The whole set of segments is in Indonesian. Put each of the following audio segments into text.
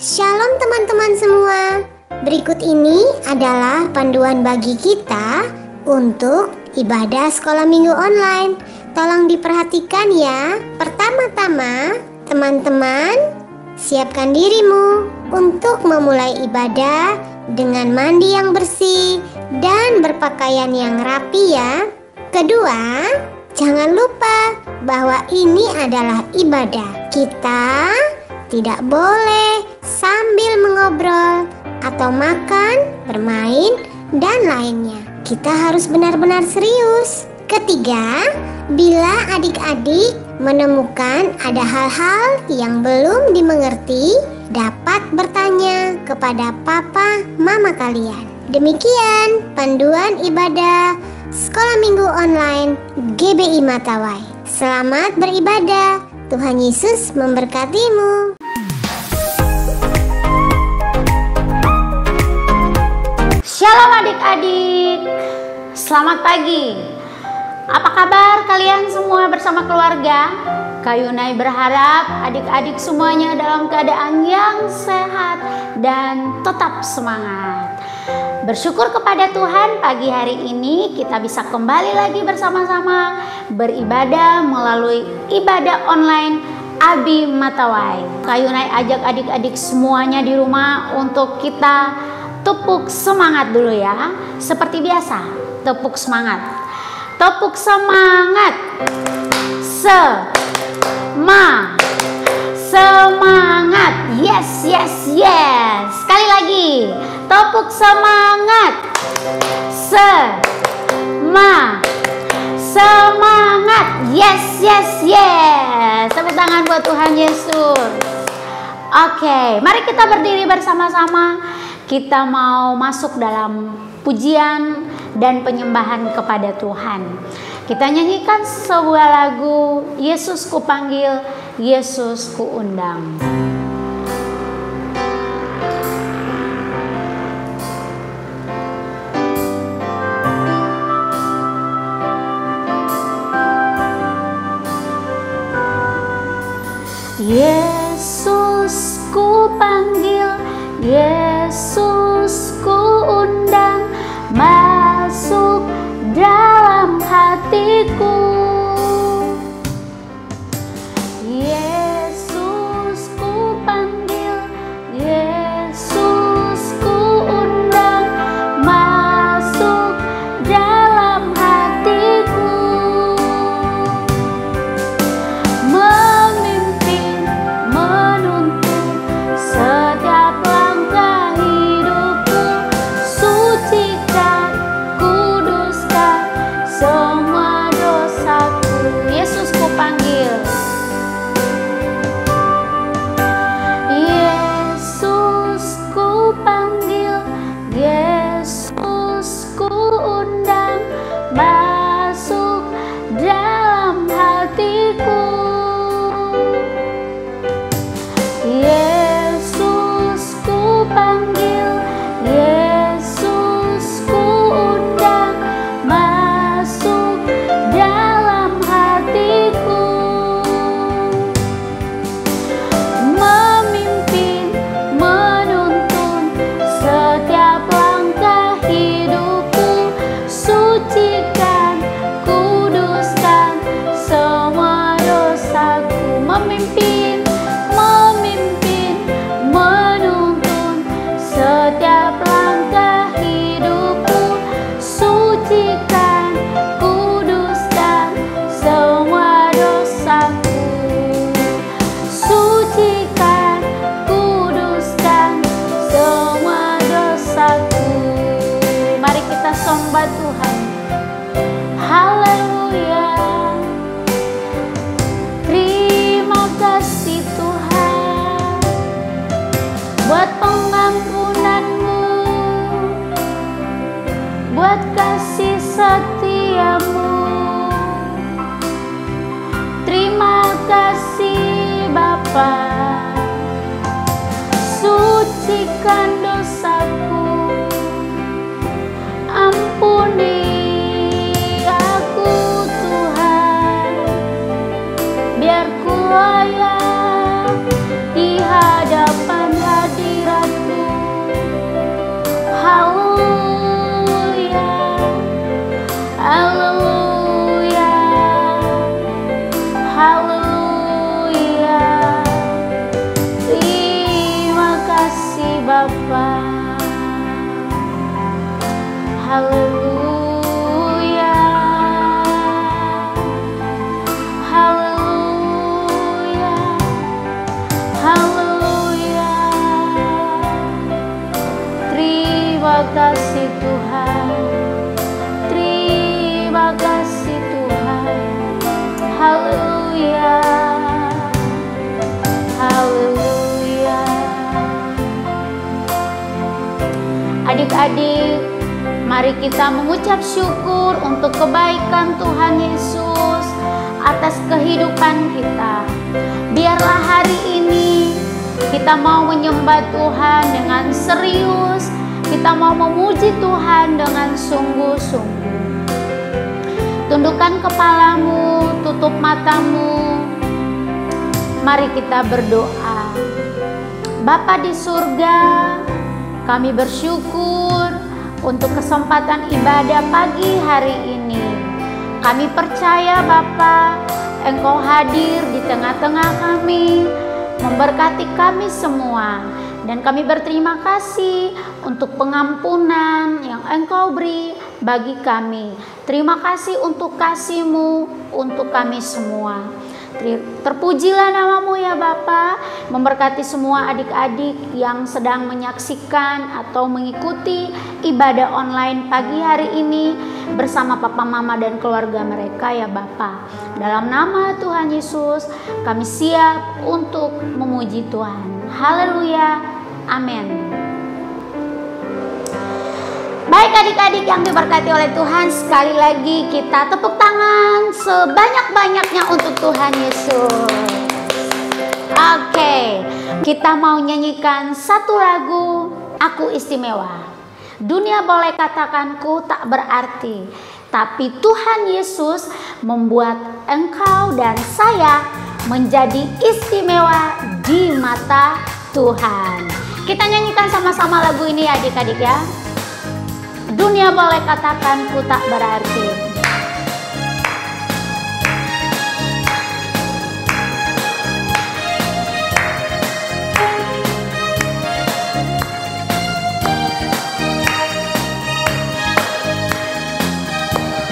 Shalom teman-teman semua. Berikut ini adalah panduan bagi kita untuk ibadah sekolah minggu online. Tolong diperhatikan ya. Pertama-tama, teman-teman, siapkan dirimu untuk memulai ibadah dengan mandi yang bersih dan berpakaian yang rapi ya. Kedua, jangan lupa bahwa ini adalah ibadah. Kita tidak boleh sambil mengobrol atau makan, bermain, dan lainnya. Kita harus benar-benar serius. Ketiga, bila adik-adik menemukan ada hal-hal yang belum dimengerti, dapat bertanya kepada papa mama kalian. Demikian panduan ibadah Sekolah Minggu Online GBI Matawai. Selamat beribadah. Tuhan Yesus memberkatimu. Shalom adik-adik, selamat pagi. Apa kabar kalian semua bersama keluarga? Kak Yunai berharap adik-adik semuanya dalam keadaan yang sehat dan tetap semangat. Bersyukur kepada Tuhan, pagi hari ini kita bisa kembali lagi bersama-sama beribadah melalui ibadah online Abi Matawai. Kak Yunai ajak adik-adik semuanya di rumah untuk kita tepuk semangat dulu ya. Seperti biasa, tepuk semangat. Tepuk semangat. Semangat. Yes, yes, yes. Sekali lagi. Tepuk semangat. Semangat. Yes, yes, yes. Tepuk tangan buat Tuhan Yesus. Oke, mari kita berdiri bersama-sama. Kita mau masuk dalam pujian dan penyembahan kepada Tuhan. Kita nyanyikan sebuah lagu, Yesus ku panggil, Yesus ku undang. Yesus ku panggil, Yesus ku undang, masuk dalam hatiku. Yesus ku panggil, Yesus ku undang, masuk dalam hatiku. Memimpin, menuntun setiap langkah hidupku, sucikan, kuduskan semua dosaku. Yesus ku panggil, Yesus ku panggil, Yesus ku undang, masuk dalam hatiku. Yesus ku panggil, Yesus ku undang, masuk dalam hatiku. Memimpin, menuntun setiap langkah hidupku, sucikan, kuduskan semua dosaku. Memimpin, menuntun setiap langkah hidupku, sucikan, kuduskan semua dosaku. Sucikan, kuduskan semua dosaku. Mari kita sembah Tuhan. Haleluya. Terima kasih Tuhan buat pengampunan-Mu, buat kasih setia-Mu. Terima kasih Bapa, sucikan dosaku, ampuni aku Tuhan, biar ku layak di hadapan hadirat adik-adik, mari kita mengucap syukur untuk kebaikan Tuhan Yesus atas kehidupan kita. Biarlah hari ini kita mau menyembah Tuhan dengan serius, kita mau memuji Tuhan dengan sungguh-sungguh. Tundukkan kepalamu, tutup matamu. Mari kita berdoa. Bapa di surga, kami bersyukur untuk kesempatan ibadah pagi hari ini. Kami percaya Bapa, Engkau hadir di tengah-tengah kami, memberkati kami semua. Dan kami berterima kasih untuk pengampunan yang Engkau beri bagi kami. Terima kasih untuk kasih-Mu untuk kami semua. Terpujilah namamu ya Bapa, memberkati semua adik-adik yang sedang menyaksikan atau mengikuti ibadah online pagi hari ini bersama Papa Mama dan keluarga mereka ya Bapa. Dalam nama Tuhan Yesus kami siap untuk memuji Tuhan. Haleluya, amin. Baik adik-adik yang diberkati oleh Tuhan, sekali lagi kita tepuk tangan sebanyak-banyaknya untuk Tuhan Yesus. Oke, kita mau nyanyikan satu lagu, Aku Istimewa. Dunia boleh katakanku tak berarti, tapi Tuhan Yesus membuat engkau dan saya menjadi istimewa di mata Tuhan. Kita nyanyikan sama-sama lagu ini adik-adik ya. Dunia boleh katakan ku tak berarti.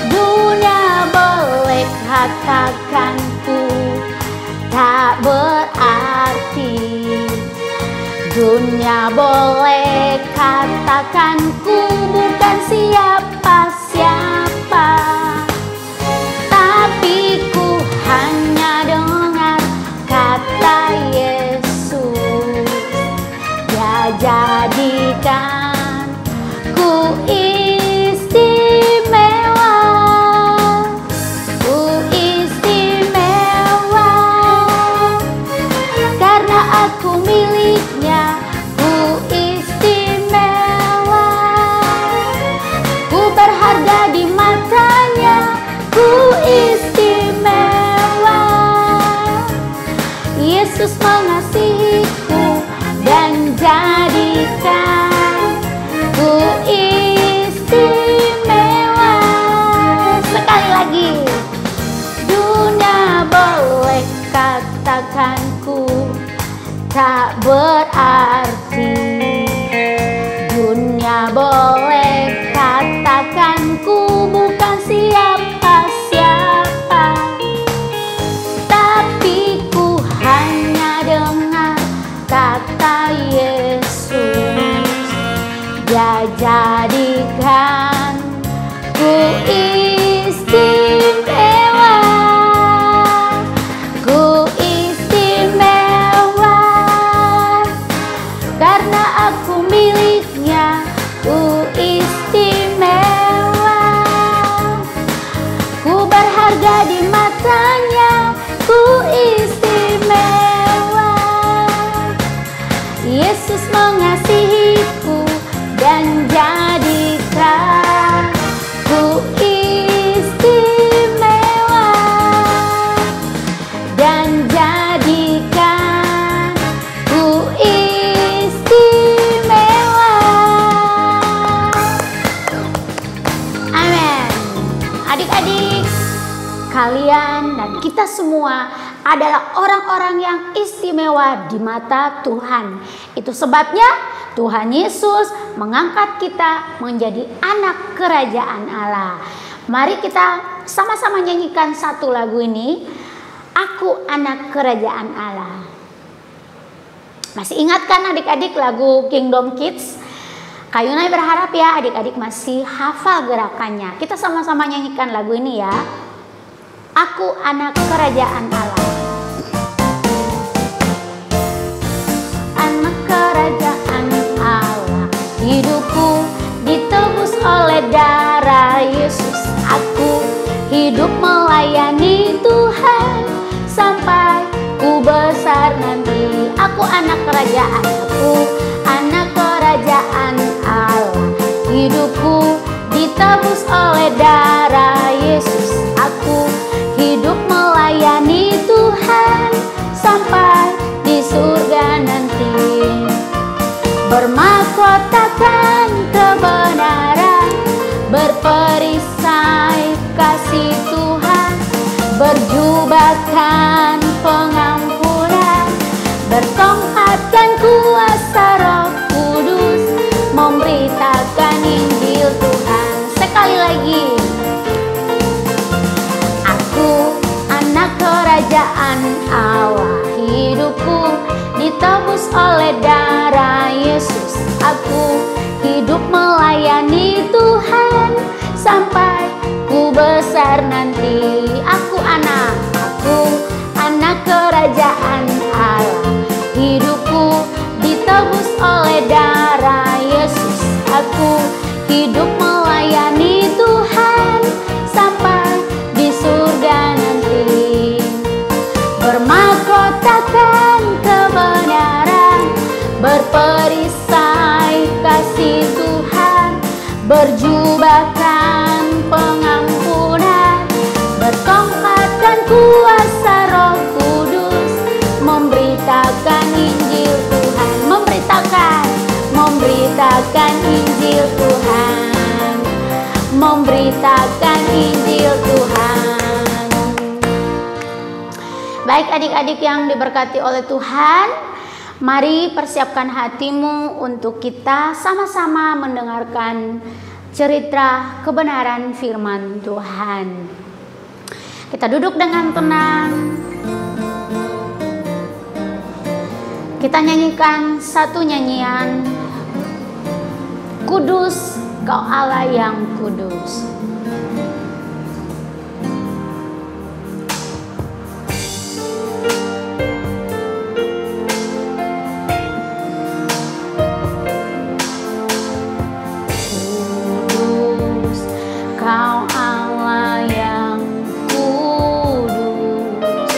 Dunia boleh katakan ku tak berarti. Dunia boleh katakan ku bukan siapa-siapa, tapi ku hanya dengar kata Yesus. Dia jadikan ku istimewa, ku istimewa, karena aku miliknya. Ku istimewa, ku berharga di matanya. Ku istimewa, Yesus mengasihiku dan jadikan ku istimewa. Sekali lagi, dunia boleh katakan ku tak berarti. Dunia boleh katakan ku bukan siapa-siapa, tapi ku hanya dengar kata Yesus. Dia jadikan ku istimewa, ku istimewa, karena aku miliknya. Ku istimewa, ku berharga di matanya. Ku istimewa, Yesus mengasihiku dan jadikan ku istimewa, dan jadikan ku istimewa. Amin. Adik-adik, kalian dan kita semua adalah orang-orang yang istimewa di mata Tuhan. Itu sebabnya Tuhan Yesus mengangkat kita menjadi anak kerajaan Allah. Mari kita sama-sama nyanyikan satu lagu ini, Aku Anak Kerajaan Allah. Masih ingat kan adik-adik lagu Kingdom Kids? Kayunai berharap ya adik-adik masih hafal gerakannya. Kita sama-sama nyanyikan lagu ini ya. Aku Anak Kerajaan Allah. Anak kerajaan Allah, hidupku di sampai ku besar nanti. Aku anak kerajaan, aku anak kerajaan Allah. Hidupku ditebus oleh darah Yesus. Aku hidup melayani Tuhan sampai di surga nanti. Bermahkotakan kebenaran, berperisai kasih Tuhan, berjubahkan pengampunan, bertongkatkan kuasa Roh Kudus, memberitakan Injil Tuhan. Sekali lagi, aku anak kerajaan Allah. Hidupku ditebus oleh darah Yesus. Aku hidup melayani Tuhan sampai ku besar nanti. Aku anak kerajaan Allah. Hidupku ditebus oleh darah Yesus. Aku hidup melayani Tuhan sampai di surga nanti. Bermahkotakan kebenaran, berperisai kasih Tuhan, berjubahkan pengampunan, bertongkatkan kuasa Roh Kudus, memberitakan Injil Tuhan, memberitakan Injil Tuhan, memberitakan Injil Tuhan. Baik adik-adik yang diberkati oleh Tuhan, mari persiapkan hatimu untuk kita sama-sama mendengarkan cerita kebenaran firman Tuhan. Kita duduk dengan tenang. Kita nyanyikan satu nyanyian, Kudus Kau Allah yang kudus. Kau Allah yang kudus,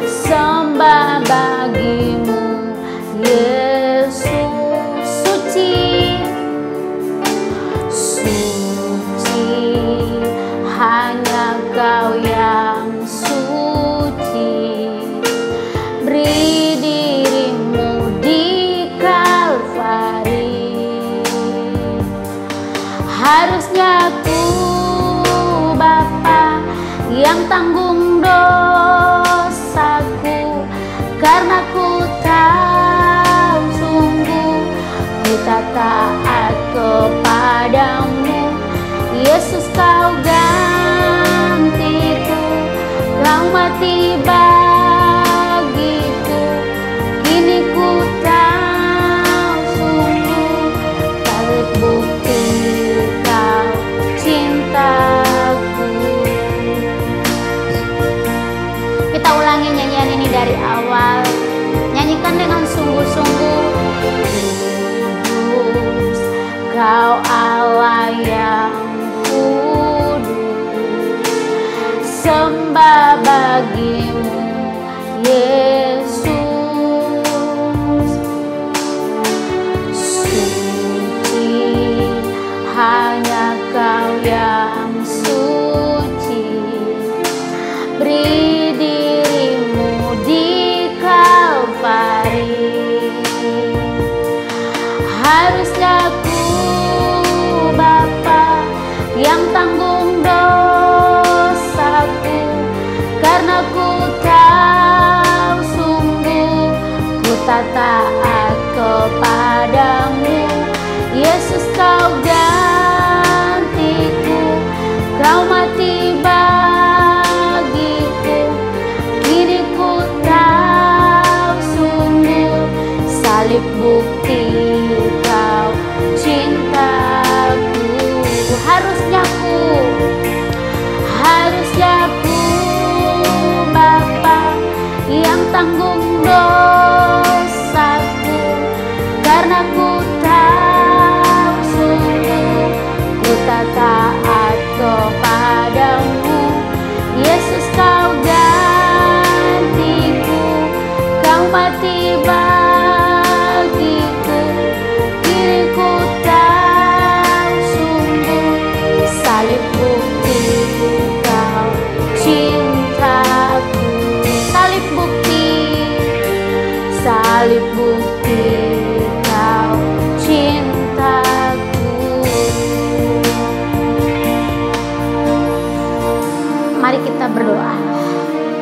sembah bagimu Yesus. Suci, suci, hanya Kau yang suci. Beri dirimu di Kalvari. Harusnya ku Bapa yang tanggung dosaku, karena ku tahu sungguh ku tak taat kepadamu. Yesus Kau gantiku, Kau mati bagiku. Kini ku tahu sungguh paling bukti Kau cintaku. Kita ulangi nyanyian ini dari awal. Nyanyikan dengan sungguh-sungguh. Kudus Kau Allah yang kudus, sembah bagimu Yesus. Suci, hanya Kau yang suci. Beri dirimu di Kalvari. Harusnya ku Bapa yang tanggung dosaku, karena ku tahu sungguh ku tak taat kepadamu. Yesus Kau gantiku, Kau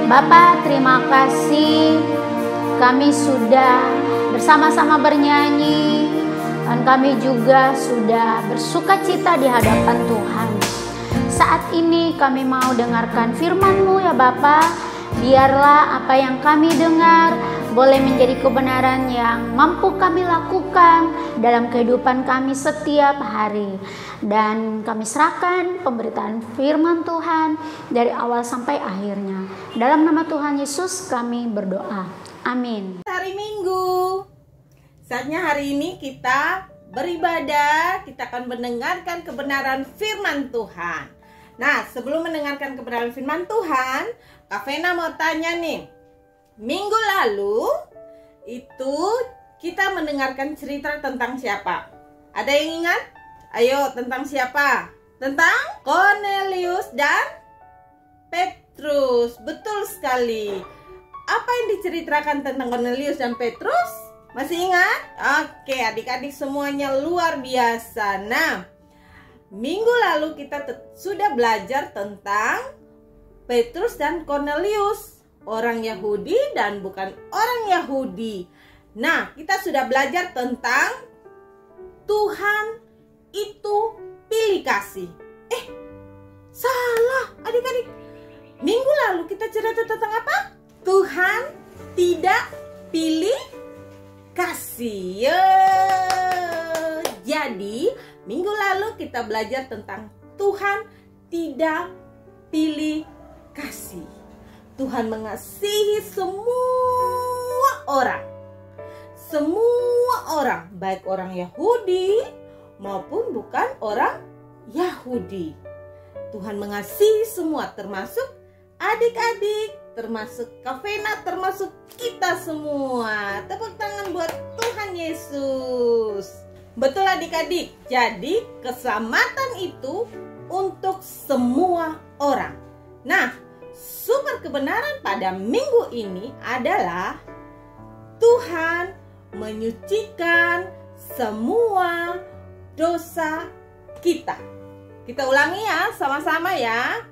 Bapa, terima kasih kami sudah bersama-sama bernyanyi dan kami juga sudah bersuka cita di hadapan Tuhan. Saat ini kami mau dengarkan firman-Mu ya Bapa. Biarlah apa yang kami dengar boleh menjadi kebenaran yang mampu kami lakukan dalam kehidupan kami setiap hari. Dan kami serahkan pemberitaan firman Tuhan dari awal sampai akhirnya. Dalam nama Tuhan Yesus kami berdoa. Amin. Hari Minggu, saatnya hari ini kita beribadah. Kita akan mendengarkan kebenaran firman Tuhan. Nah, sebelum mendengarkan kebenaran firman Tuhan, Kak Vena mau tanya nih. Minggu lalu itu kita mendengarkan cerita tentang siapa? Ada yang ingat? Ayo, tentang siapa? Tentang Cornelius dan Petrus. Betul sekali. Apa yang diceritakan tentang Cornelius dan Petrus? Masih ingat? Oke, adik-adik semuanya luar biasa. Nah, minggu lalu kita sudah belajar tentang Petrus dan Cornelius, orang Yahudi dan bukan orang Yahudi. Nah, kita sudah belajar tentang Tuhan itu pilih kasih. Salah adik-adik. Minggu lalu kita cerita tentang apa? Tuhan tidak pilih kasih. Jadi, minggu lalu kita belajar tentang Tuhan tidak pilih kasih. Tuhan mengasihi semua orang. Semua orang, baik orang Yahudi maupun bukan orang Yahudi. Tuhan mengasihi semua, termasuk adik-adik, termasuk Kak Vena, termasuk kita semua. Tepuk tangan buat Tuhan Yesus. Betul adik-adik, jadi keselamatan itu untuk semua orang. Nah, sumber kebenaran pada minggu ini adalah Tuhan menyucikan semua dosa kita. Kita ulangi ya, sama-sama ya.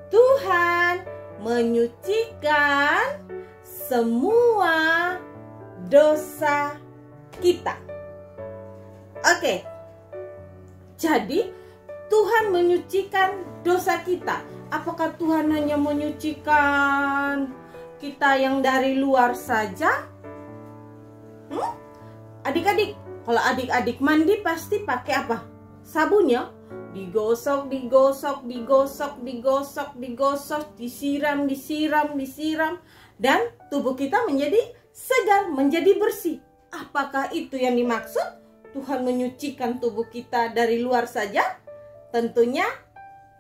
Tuhan menyucikan semua dosa kita. Oke. Jadi Tuhan menyucikan dosa kita. Apakah Tuhan hanya menyucikan kita yang dari luar saja? Adik-adik, kalau adik-adik mandi pasti pakai apa? Sabun ya. Digosok, digosok, digosok, digosok, digosok, disiram, disiram, disiram, dan tubuh kita menjadi segar, menjadi bersih. Apakah itu yang dimaksud? Tuhan menyucikan tubuh kita dari luar saja? Tentunya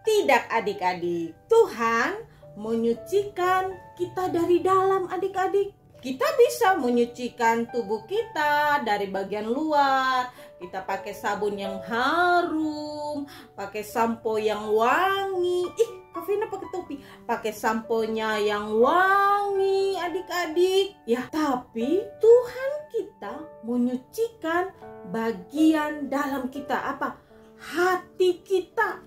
tidak adik-adik. Tuhan menyucikan kita dari dalam adik-adik. Kita bisa menyucikan tubuh kita dari bagian luar. Kita pakai sabun yang harum, pakai sampo yang wangi. Kak Vena pakai topi. Pakai samponya yang wangi adik-adik. Ya, tapi Tuhan kita menyucikan bagian dalam kita. Apa? Hati kita.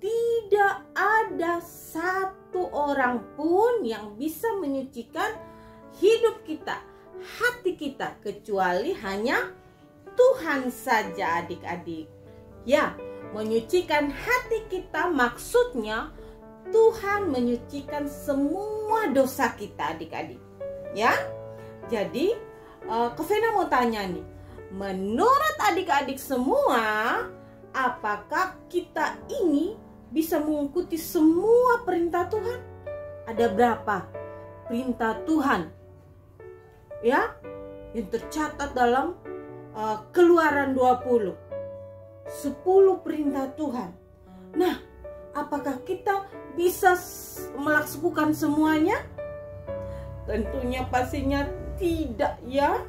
Tidak ada satu orang pun yang bisa menyucikan hidup kita, hati kita, kecuali hanya Tuhan saja adik-adik. Ya, menyucikan hati kita maksudnya Tuhan menyucikan semua dosa kita adik-adik. Ya, jadi Kak Vena mau tanya nih, menurut adik-adik semua, apakah kita ini bisa mengikuti semua perintah Tuhan? Ada berapa perintah Tuhan? Ya, yang tercatat dalam Keluaran 20. 10 perintah Tuhan. Nah, apakah kita bisa melakukan semuanya? Tentunya pastinya tidak ya.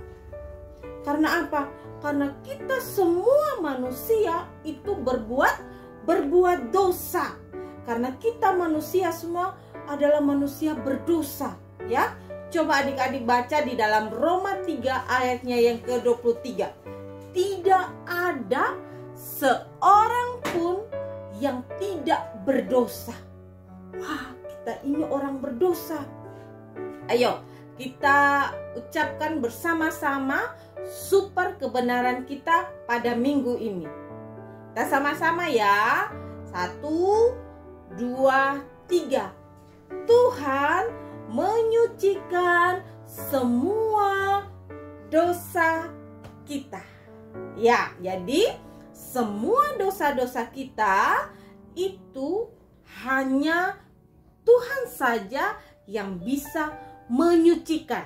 Karena apa? Karena kita semua manusia itu berbuat dosa. Karena kita manusia semua adalah manusia berdosa, ya. Coba adik-adik baca di dalam Roma 3 ayatnya yang ke-23. Tidak ada seorang pun yang tidak berdosa. Wah, kita ini orang berdosa. Ayo, kita ucapkan bersama-sama super kebenaran kita pada minggu ini. Kita sama-sama ya. 1, 2, 3. Tuhan menyucikan semua dosa kita. Ya, jadi semua dosa-dosa kita itu hanya Tuhan saja yang bisa menyucikan,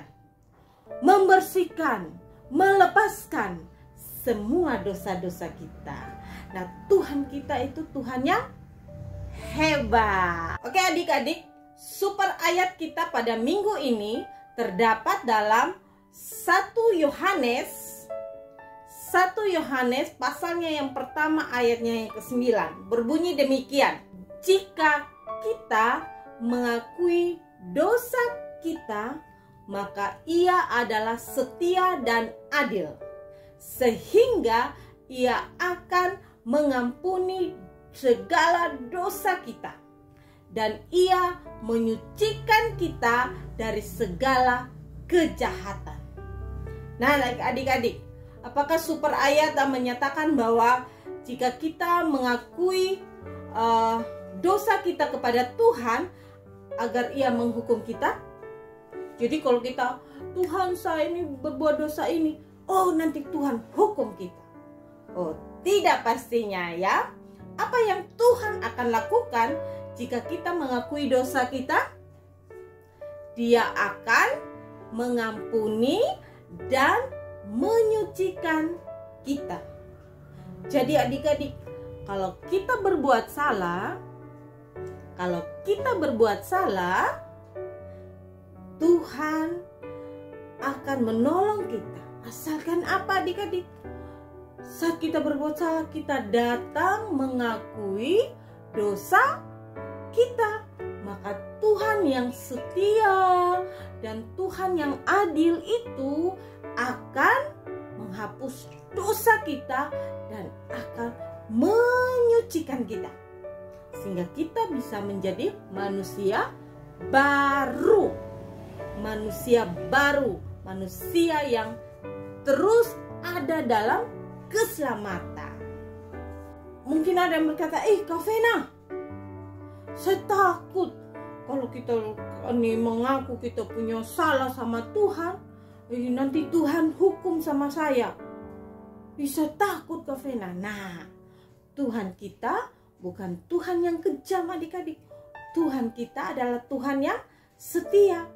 membersihkan, melepaskan semua dosa-dosa kita. Nah, Tuhan kita itu Tuhan yang hebat. Oke adik-adik, super ayat kita pada minggu ini terdapat dalam 1 Yohanes pasalnya yang pertama ayatnya yang ke-9. Berbunyi demikian. Jika kita mengakui dosa kita, maka Ia adalah setia dan adil, sehingga Ia akan mengampuni segala dosa kita, dan Ia menyucikan kita dari segala kejahatan. Nah, adik-adik, apakah super ayat yang menyatakan bahwa jika kita mengakui dosa kita kepada Tuhan agar Ia menghukum kita? Jadi kalau kita, Tuhan saya ini berbuat dosa ini, oh nanti Tuhan hukum kita. Oh tidak pastinya ya. Apa yang Tuhan akan lakukan jika kita mengakui dosa kita? Dia akan mengampuni dan menyucikan kita. Jadi adik-adik, kalau kita berbuat salah, Tuhan akan menolong kita. Asalkan apa adik-adik? Saat kita berbuat salah, kita datang mengakui dosa kita, maka Tuhan yang setia dan Tuhan yang adil itu akan menghapus dosa kita dan akan menyucikan kita, sehingga kita bisa menjadi manusia baru, manusia yang terus ada dalam keselamatan. Mungkin ada yang berkata, Kak Vena, saya takut kalau kita mengaku kita punya salah sama Tuhan, nanti Tuhan hukum sama saya. Bisa takut Kak Vena. Nah, Tuhan kita bukan Tuhan yang kejam adik-adik. Tuhan kita adalah Tuhan yang setia.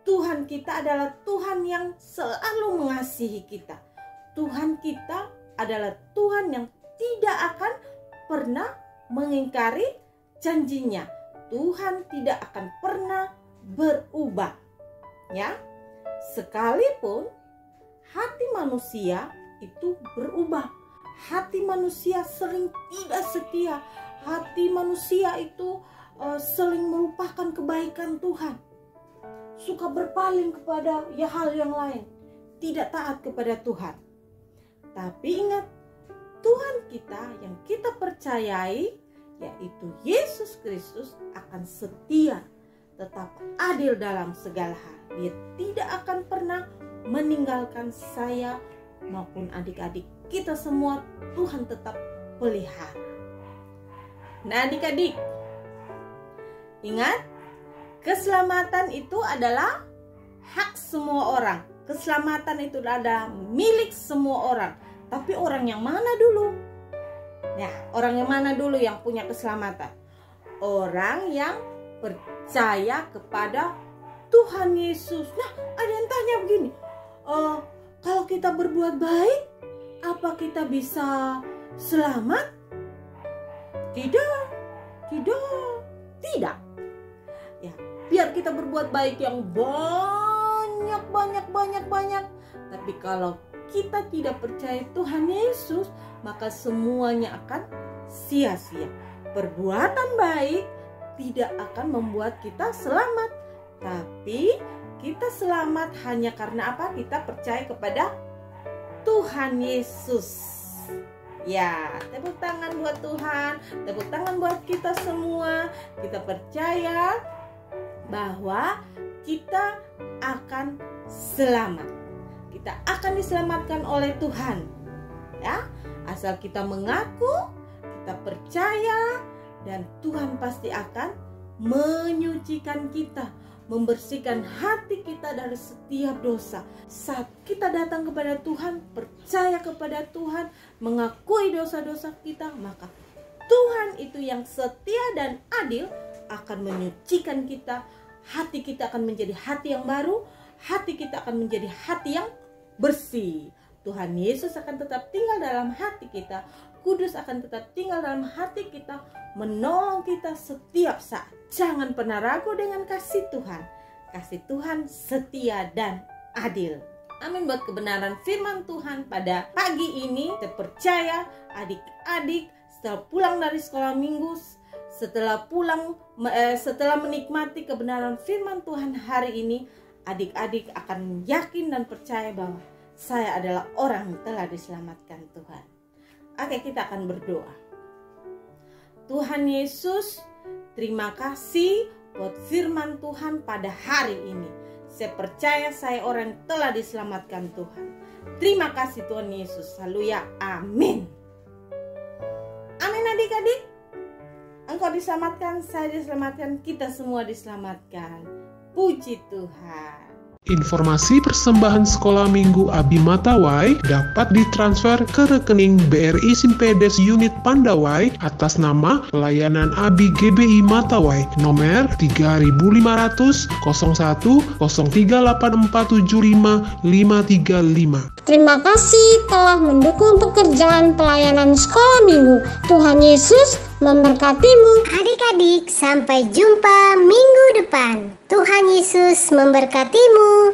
Tuhan kita adalah Tuhan yang selalu mengasihi kita. Tuhan kita adalah Tuhan yang tidak akan pernah mengingkari janjinya. Tuhan tidak akan pernah berubah. Ya, sekalipun hati manusia itu berubah. Hati manusia sering tidak setia. Hati manusia itu sering melupakan kebaikan Tuhan. Suka berpaling kepada hal yang lain. Tidak taat kepada Tuhan. Tapi ingat, Tuhan kita yang kita percayai, yaitu Yesus Kristus, akan setia, tetap adil dalam segala hal. Dia tidak akan pernah meninggalkan saya maupun adik-adik kita semua. Tuhan tetap pelihara. Nah adik-adik, ingat, keselamatan itu adalah hak semua orang. Keselamatan itu adalah milik semua orang. Tapi orang yang mana dulu? Ya, orang yang mana dulu yang punya keselamatan? Orang yang percaya kepada Tuhan Yesus. Nah, ada yang tanya begini, kalau kita berbuat baik, apa kita bisa selamat? Tidak. Ya, biar kita berbuat baik yang banyak. Tapi kalau kita tidak percaya Tuhan Yesus, maka semuanya akan sia-sia. Perbuatan baik tidak akan membuat kita selamat. Tapi kita selamat hanya karena apa? Kita percaya kepada Tuhan Yesus. Ya, tepuk tangan buat Tuhan, tepuk tangan buat kita semua. Kita percaya bahwa kita akan selamat. Kita akan diselamatkan oleh Tuhan. Ya, asal kita mengaku, kita percaya, dan Tuhan pasti akan menyucikan kita, membersihkan hati kita dari setiap dosa. Saat kita datang kepada Tuhan, percaya kepada Tuhan, mengakui dosa-dosa kita, maka Tuhan itu yang setia dan adil akan menyucikan kita. Hati kita akan menjadi hati yang baru, hati kita akan menjadi hati yang bersih. Tuhan Yesus akan tetap tinggal dalam hati kita. Kudus akan tetap tinggal dalam hati kita, menolong kita setiap saat. Jangan pernah ragu dengan kasih Tuhan. Kasih Tuhan setia dan adil. Amin buat kebenaran firman Tuhan pada pagi ini. Saya percaya adik-adik setelah pulang dari sekolah minggu, setelah menikmati kebenaran firman Tuhan hari ini, adik-adik akan yakin dan percaya bahwa saya adalah orang yang telah diselamatkan Tuhan. Oke, kita akan berdoa. Tuhan Yesus, terima kasih buat firman Tuhan pada hari ini. Saya percaya saya orang yang telah diselamatkan Tuhan. Terima kasih Tuhan Yesus. Haleluya. Amin. Amin adik-adik. Engkau diselamatkan, saya diselamatkan, kita semua diselamatkan. Puji Tuhan. Informasi persembahan sekolah minggu Abi Matawai dapat ditransfer ke rekening BRI Simpedes Unit Pandawai atas nama Pelayanan Abi GBI Matawai nomor 3500 01 038475 535. Terima kasih telah mendukung pekerjaan pelayanan sekolah minggu. Tuhan Yesus memberkatimu. Adik-adik, sampai jumpa minggu depan. Tuhan Yesus memberkatimu.